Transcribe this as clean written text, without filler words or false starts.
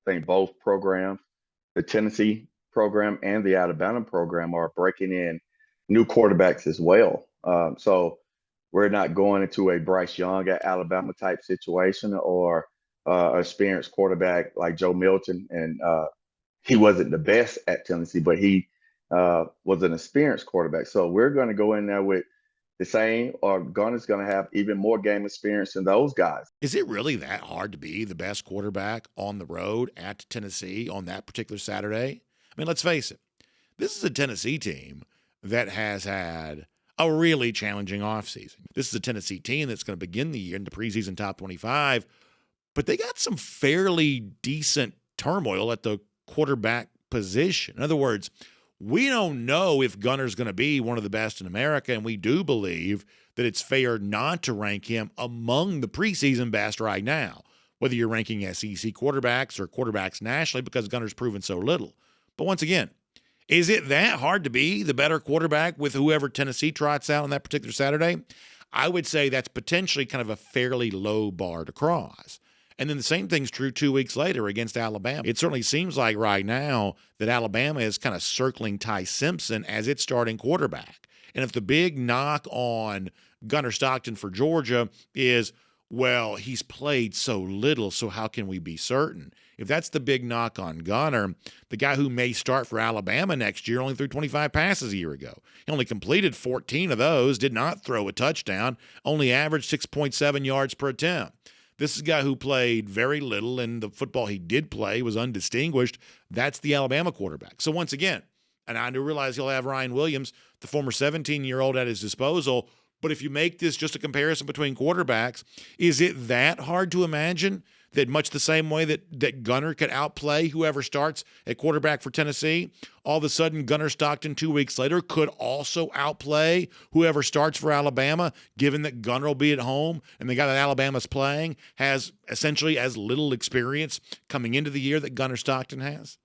I think both programs, the Tennessee program and the Alabama program, are breaking in new quarterbacks as well. So we're not going into a Bryce Young at Alabama type situation or experienced quarterback like Joe Milton. And he wasn't the best at Tennessee, but he was an experienced quarterback. So we're going to go in there with the same, or Gunner's going to have even more game experience than those guys. Is it really that hard to be the best quarterback on the road at Tennessee on that particular Saturday? I mean, let's face it. This is a Tennessee team that has had a really challenging offseason. This is a Tennessee team that's going to begin the year in the preseason top 25, but they got some fairly decent turmoil at the quarterback position. In other words, we don't know if Gunner's going to be one of the best in America, and we do believe that it's fair not to rank him among the preseason best right now, whether you're ranking SEC quarterbacks or quarterbacks nationally, because Gunner's proven so little. But once again, is it that hard to be the better quarterback with whoever Tennessee trots out on that particular Saturday? I would say that's potentially kind of a fairly low bar to cross. And then the same thing's true 2 weeks later against Alabama. It certainly seems like right now that Alabama is kind of circling Ty Simpson as its starting quarterback. And if the big knock on Gunner Stockton for Georgia is, well, he's played so little, so how can we be certain? If that's the big knock on Gunner, the guy who may start for Alabama next year only threw 25 passes a year ago. He only completed 14 of those, did not throw a touchdown, only averaged 6.7 yards per attempt. This is a guy who played very little, and the football he did play was undistinguished. That's the Alabama quarterback. So once again, and I do realize he'll have Ryan Williams, the former 17-year-old, at his disposal, but if you make this just a comparison between quarterbacks, is it that hard to imagine that much the same way that Gunner could outplay whoever starts at quarterback for Tennessee, all of a sudden Gunner Stockton 2 weeks later could also outplay whoever starts for Alabama, given that Gunner will be at home and the guy that Alabama's playing has essentially as little experience coming into the year that Gunner Stockton has?